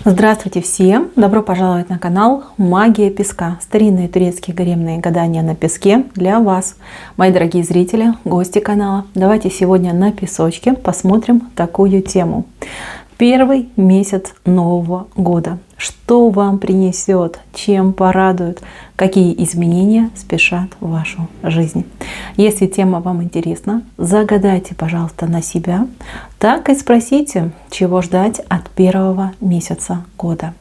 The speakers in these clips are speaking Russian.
Здравствуйте всем! Добро пожаловать на канал Магия Песка. Старинные турецкие гаремные гадания на песке для вас, мои дорогие зрители, гости канала. Давайте сегодня на песочке посмотрим такую тему. Первый месяц Нового года. Что вам принесет, чем порадует, какие изменения спешат в вашу жизнь. Если тема вам интересна, загадайте, пожалуйста, на себя. Так и спросите, чего ждать от первого месяца года.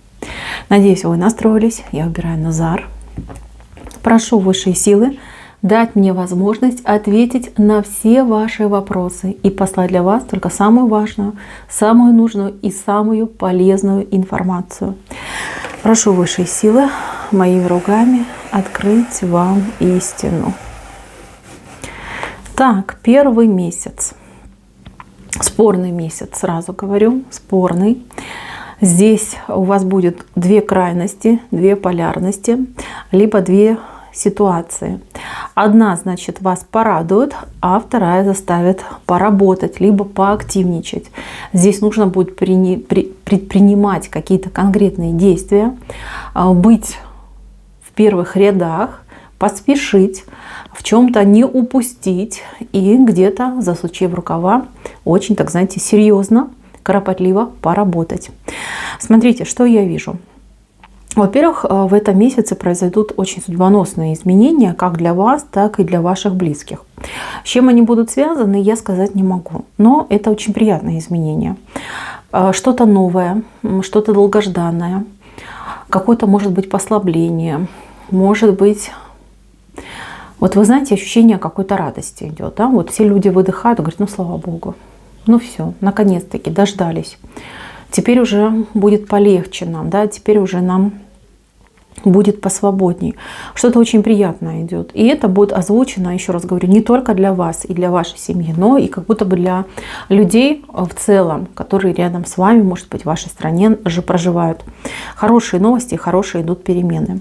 Надеюсь, вы настроились. Я выбираю Назар. Прошу высшие силы дать мне возможность ответить на все ваши вопросы и послать для вас только самую важную, самую нужную и самую полезную информацию. Прошу высшие силы моими руками открыть вам истину. Так, первый месяц. Спорный месяц, сразу говорю, спорный. Здесь у вас будет две крайности, две полярности, либо две ситуации. Одна, значит, вас порадует, а вторая заставит поработать, либо поактивничать. Здесь нужно будет предпринимать какие-то конкретные действия, быть в первых рядах, поспешить, в чем-то не упустить и где-то, засучив рукава, очень, так знаете, серьезно, кропотливо поработать. Смотрите, что я вижу. Во-первых, в этом месяце произойдут очень судьбоносные изменения как для вас, так и для ваших близких. С чем они будут связаны, я сказать не могу. Но это очень приятные изменения. Что-то новое, что-то долгожданное, какое-то, может быть, послабление, может быть... Вот вы знаете, ощущение какой-то радости идет. Да? Вот все люди выдыхают и говорят, ну слава Богу, ну все, наконец-таки дождались. Теперь уже будет полегче нам, да, теперь уже нам будет посвободней. Что-то очень приятное идет. И это будет озвучено, еще раз говорю, не только для вас и для вашей семьи, но и как будто бы для людей в целом, которые рядом с вами, может быть, в вашей стране же проживают. Хорошие новости, хорошие идут перемены.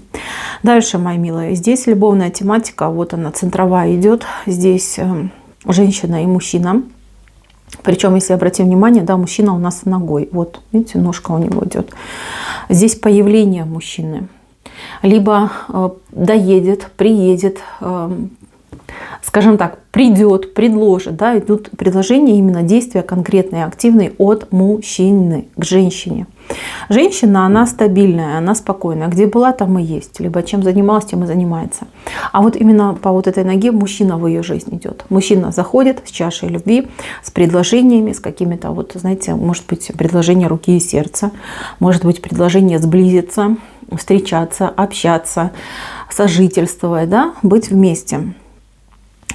Дальше, мои милые, здесь любовная тематика, вот она центровая идет. Здесь женщина и мужчина. Причем, если обратим внимание, да, мужчина у нас с ногой. Вот, видите, ножка у него идет. Здесь появление мужчины. Либо доедет, приедет, скажем так, придет, предложит. Да, идут предложения, именно действия конкретные, активные от мужчины к женщине. Женщина, она стабильная, она спокойная. Где была, там и есть. Либо чем занималась, тем и занимается. А вот именно по вот этой ноге мужчина в ее жизнь идет. Мужчина заходит с чашей любви, с предложениями, с какими-то, вот, знаете, может быть, предложение руки и сердца, может быть, предложение сблизиться, встречаться, общаться, сожительствовать, да, быть вместе.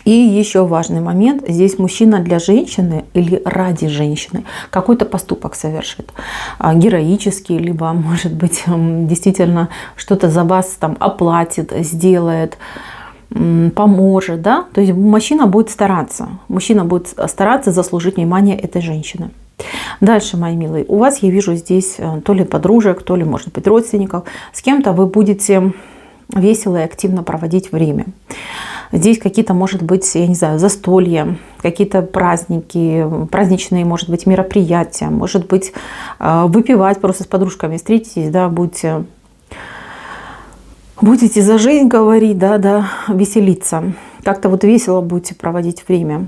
И еще важный момент. Здесь мужчина для женщины или ради женщины какой-то поступок совершит. Героический, либо, может быть, действительно что-то за вас там оплатит, сделает, поможет. Да? То есть мужчина будет стараться. Мужчина будет стараться заслужить внимание этой женщины. Дальше, мои милые, у вас я вижу здесь то ли подружек, то ли, может быть, родственников. С кем-то вы будете весело и активно проводить время. Здесь какие-то, может быть, я не знаю, застолья, какие-то праздники, праздничные, может быть, мероприятия, может быть, выпивать просто с подружками, встретитесь, да, будете за жизнь говорить, да, веселиться. Как-то вот весело будете проводить время.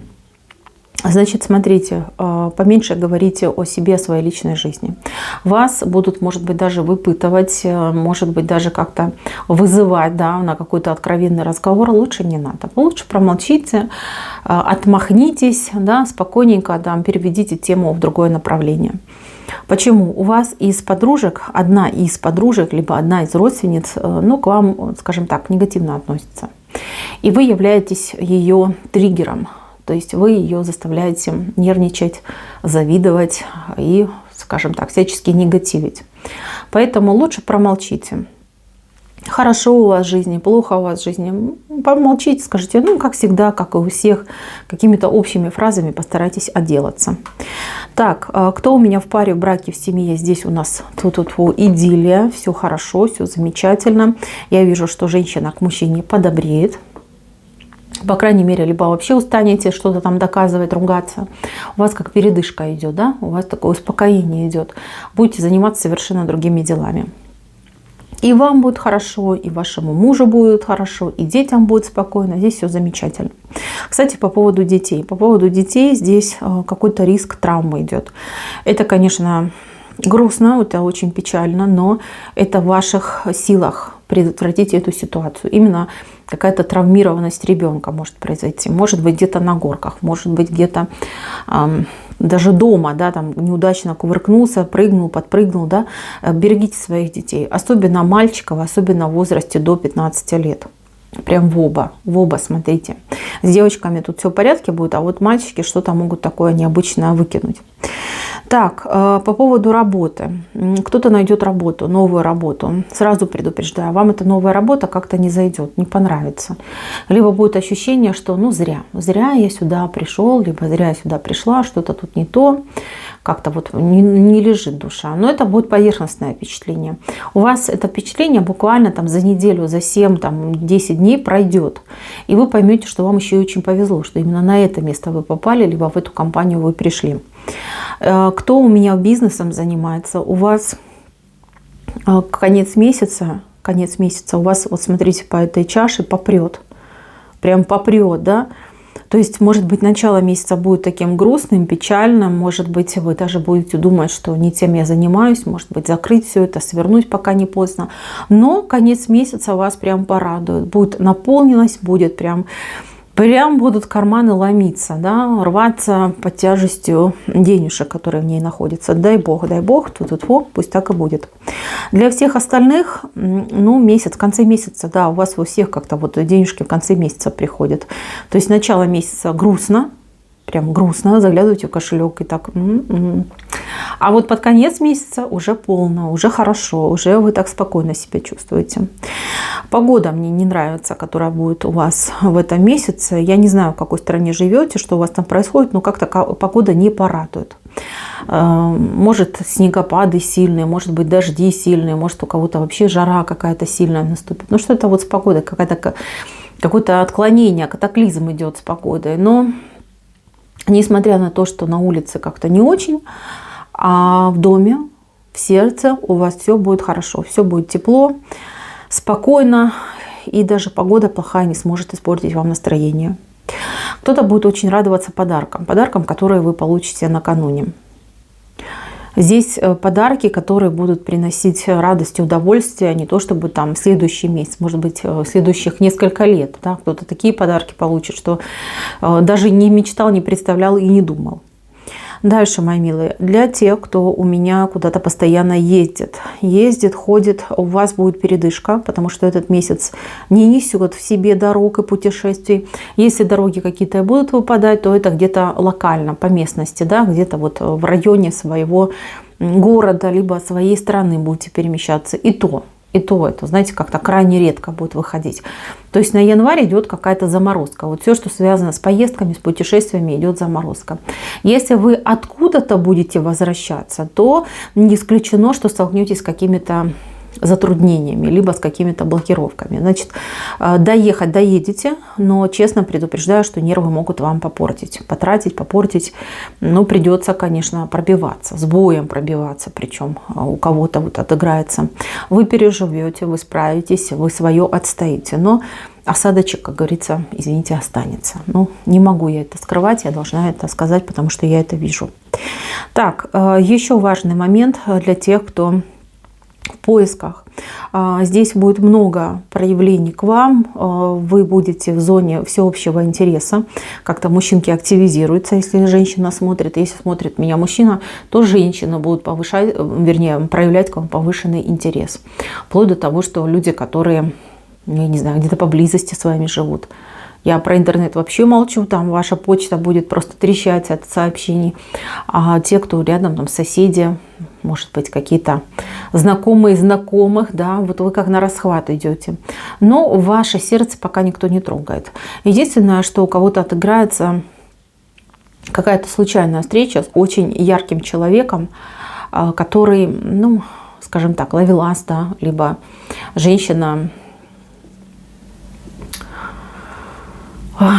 Значит, смотрите, поменьше говорите о себе, о своей личной жизни. Вас будут, может быть, даже выпытывать, может быть, даже как-то вызывать, да, на какой-то откровенный разговор. Лучше не надо. Лучше промолчите, отмахнитесь, да, спокойненько, да, переведите тему в другое направление. Почему? У вас из подружек, одна из подружек, либо одна из родственниц, ну, к вам, скажем так, негативно относится. И вы являетесь ее триггером. То есть вы ее заставляете нервничать, завидовать и, скажем так, всячески негативить. Поэтому лучше промолчите. Хорошо у вас в жизни, плохо у вас в жизни. Помолчите, скажите, ну, как всегда, как и у всех, какими-то общими фразами постарайтесь отделаться. Так, кто у меня в паре, в браке, в семье? Здесь у нас идиллия, все хорошо, все замечательно. Я вижу, что женщина к мужчине подобреет. По крайней мере, либо вообще устанете что-то там доказывать, ругаться. У вас как передышка идет, да? У вас такое успокоение идет. Будете заниматься совершенно другими делами. И вам будет хорошо, и вашему мужу будет хорошо, и детям будет спокойно. Здесь все замечательно. Кстати, по поводу детей. По поводу детей здесь какой-то риск травмы идет. Это, конечно, грустно, это очень печально, но это в ваших силах предотвратить эту ситуацию. Именно какая-то травмированность ребенка может произойти. Может быть, где-то на горках, может быть, где-то даже дома, да, там неудачно кувыркнулся, прыгнул, подпрыгнул, да. Берегите своих детей, особенно мальчиков, особенно в возрасте до 15 лет. Прям в оба смотрите. С девочками тут все в порядке будет, а вот мальчики что-то могут такое необычное выкинуть. Так, по поводу работы. Кто-то найдет работу, новую работу. Сразу предупреждаю, вам эта новая работа как-то не зайдет, не понравится. Либо будет ощущение, что ну зря я сюда пришел, либо зря я сюда пришла, что-то тут не то. Как-то вот не лежит душа. Но это будет поверхностное впечатление. У вас это впечатление буквально там за неделю, за 7-10 дней пройдет. И вы поймете, что вам еще и очень повезло, что именно на это место вы попали, либо в эту компанию вы пришли. Кто у меня бизнесом занимается, у вас конец месяца у вас, вот смотрите, по этой чаше попрет. Прям попрет, да? То есть, может быть, начало месяца будет таким грустным, печальным. Может быть, вы даже будете думать, что не тем я занимаюсь. Может быть, закрыть все это, свернуть, пока не поздно. Но конец месяца вас прям порадует. Будет наполненность, будет прям будут карманы ломиться, да, рваться под тяжестью денежек, которые в ней находятся. Дай бог, пусть так и будет. Для всех остальных, ну, месяц, в конце месяца, да, у вас у всех как-то вот денежки в конце месяца приходят. То есть начало месяца грустно, прям грустно, заглядывайте в кошелек и так. А вот под конец месяца уже полно, уже хорошо, уже вы так спокойно себя чувствуете. Погода мне не нравится, которая будет у вас в этом месяце. Я не знаю, в какой стране живете, что у вас там происходит, но как-то погода не порадует. Может, снегопады сильные, может быть, дожди сильные, может, у кого-то вообще жара какая-то сильная наступит. Ну, что-то вот с погодой, какое-то отклонение, катаклизм идет с погодой. Но несмотря на то, что на улице как-то не очень, а в доме, в сердце у вас все будет хорошо, все будет тепло, спокойно, и даже погода плохая не сможет испортить вам настроение. Кто-то будет очень радоваться подаркам, которые вы получите накануне. Здесь подарки, которые будут приносить радость и удовольствие, не то чтобы там следующий месяц, может быть, следующих несколько лет. Да? Кто-то такие подарки получит, что даже не мечтал, не представлял и не думал. Дальше, мои милые, для тех, кто у меня куда-то постоянно ездит, ходит, у вас будет передышка, потому что этот месяц не несет в себе дорог и путешествий. Если дороги какие-то будут выпадать, то это где-то локально, по местности, да, где-то вот в районе своего города, либо своей страны будете перемещаться. И то это, знаете, как-то крайне редко будет выходить. То есть на январь идет какая-то заморозка. Вот все, что связано с поездками, с путешествиями, идет заморозка. Если вы откуда-то будете возвращаться, то не исключено, что столкнетесь с какими-то затруднениями, либо с какими-то блокировками. Значит, доедете, но честно предупреждаю, что нервы могут вам попортить. Попортить. Ну, придется, конечно, пробиваться, с боем пробиваться, причем у кого-то вот отыграется. Вы переживете, вы справитесь, вы свое отстоите, но осадочек, как говорится, извините, останется. Ну, не могу я это скрывать, я должна это сказать, потому что я это вижу. Так, еще важный момент для тех, кто в поисках. Здесь будет много проявлений к вам. Вы будете в зоне всеобщего интереса. Как-то мужчинки активизируются, если женщина смотрит. Если смотрит меня мужчина, то женщина будет проявлять к вам повышенный интерес. Вплоть до того, что люди, которые, я не знаю, где-то поблизости с вами живут. Я про интернет вообще молчу, там ваша почта будет просто трещать от сообщений. А те, кто рядом, там соседи, может быть, какие-то знакомые знакомых, да, вот вы как на расхват идете. Но ваше сердце пока никто не трогает. Единственное, что у кого-то отыграется какая-то случайная встреча с очень ярким человеком, который, ну, скажем так, ловелас, да, либо женщина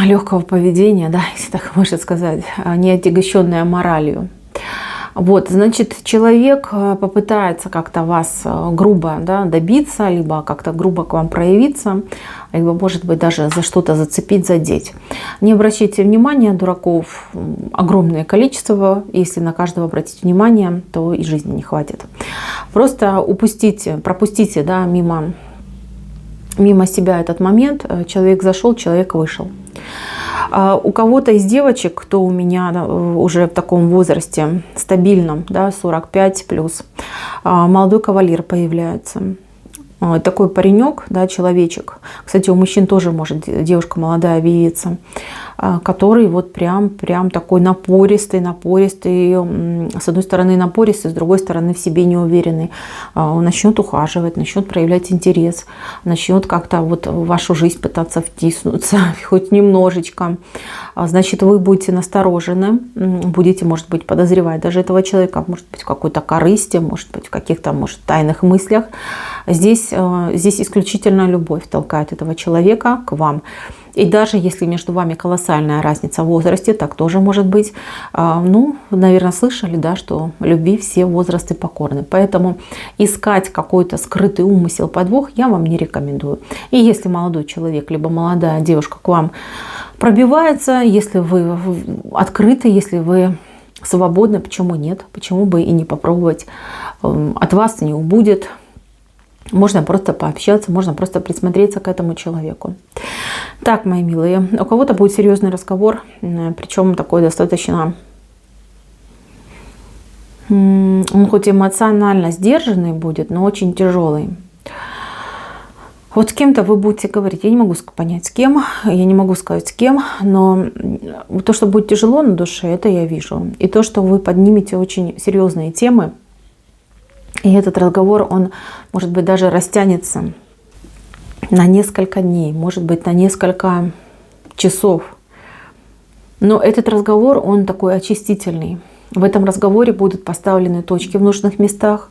легкого поведения, да, если так можно сказать, не отягощенная моралью. Вот, значит, человек попытается как-то вас грубо, да, добиться, либо как-то грубо к вам проявиться, либо, может быть, даже за что-то зацепить, задеть. Не обращайте внимания, дураков огромное количество. Если на каждого обратить внимание, то и жизни не хватит. Просто пропустите, да, мимо себя этот момент. Человек зашел, человек вышел. У кого-то из девочек, кто у меня уже в таком возрасте стабильном, да, 45 плюс, молодой кавалер появляется. Такой паренек, да, человечек. Кстати, у мужчин тоже может девушка молодая объявиться, который вот прям такой напористый, с одной стороны напористый, с другой стороны в себе неуверенный. Он начнет ухаживать, начнет проявлять интерес, начнет как-то вот в вашу жизнь пытаться втиснуться, хоть немножечко. Значит, вы будете насторожены, будете, может быть, подозревать даже этого человека, может быть, в какой-то корысти, может быть, в каких-то, может, тайных мыслях. Здесь исключительно любовь толкает этого человека к вам. И даже если между вами колоссальная разница в возрасте, так тоже может быть. Ну, наверное, слышали, да, что любви все возрасты покорны. Поэтому искать какой-то скрытый умысел, подвох я вам не рекомендую. И если молодой человек, либо молодая девушка к вам пробивается, если вы открыты, если вы свободны, почему нет? Почему бы и не попробовать? От вас не убудет. Можно просто пообщаться, можно просто присмотреться к этому человеку. Так, мои милые, у кого-то будет серьезный разговор, причем такой достаточно, он хоть эмоционально сдержанный будет, но очень тяжелый. Вот с кем-то вы будете говорить, я не могу понять с кем, я не могу сказать с кем, но то, что будет тяжело на душе, это я вижу. И то, что вы поднимете очень серьезные темы, и этот разговор, он, может быть, даже растянется на несколько дней, может быть, на несколько часов. Но этот разговор, он такой очистительный. В этом разговоре будут поставлены точки в нужных местах,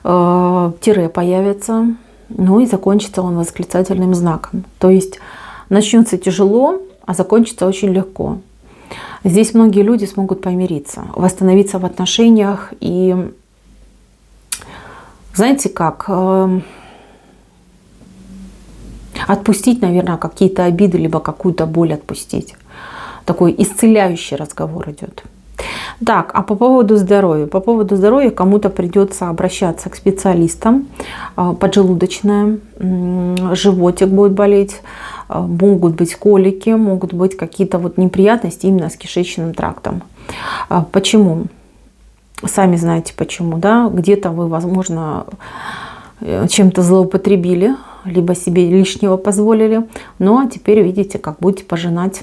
тире появятся, ну и закончится он восклицательным знаком. То есть начнется тяжело, а закончится очень легко. Здесь многие люди смогут помириться, восстановиться в отношениях и... Знаете как? Отпустить, наверное, какие-то обиды, либо какую-то боль отпустить. Такой исцеляющий разговор идет. Так, а по поводу здоровья. По поводу здоровья кому-то придется обращаться к специалистам. Поджелудочная, животик будет болеть, могут быть колики, могут быть какие-то вот неприятности именно с кишечным трактом. Почему? Сами знаете почему, да? Где-то вы, возможно, чем-то злоупотребили, либо себе лишнего позволили. Ну, а теперь видите, как будете пожинать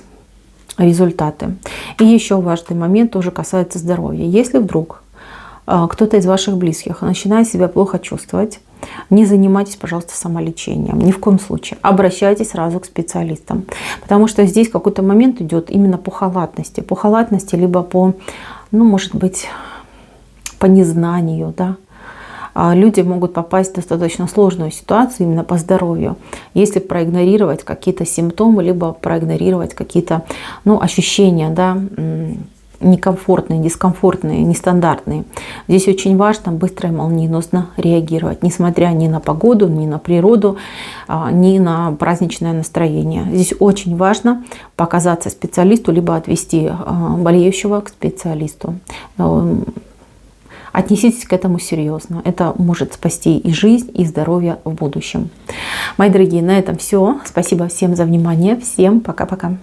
результаты. И еще важный момент тоже касается здоровья. Если вдруг кто-то из ваших близких начинает себя плохо чувствовать, не занимайтесь, пожалуйста, самолечением. Ни в коем случае. Обращайтесь сразу к специалистам. Потому что здесь какой-то момент идет именно по халатности. По халатности, либо по, ну, может быть, по незнанию, да. Люди могут попасть в достаточно сложную ситуацию именно по здоровью, если проигнорировать какие-то симптомы, либо проигнорировать какие-то, ну, ощущения, да, некомфортные, дискомфортные, нестандартные. Здесь очень важно быстро и молниеносно реагировать, несмотря ни на погоду, ни на природу, ни на праздничное настроение. Здесь очень важно показаться специалисту, либо отвести болеющего к специалисту. Отнеситесь к этому серьезно. Это может спасти и жизнь, и здоровье в будущем. Мои дорогие, на этом все. Спасибо всем за внимание. Всем пока-пока.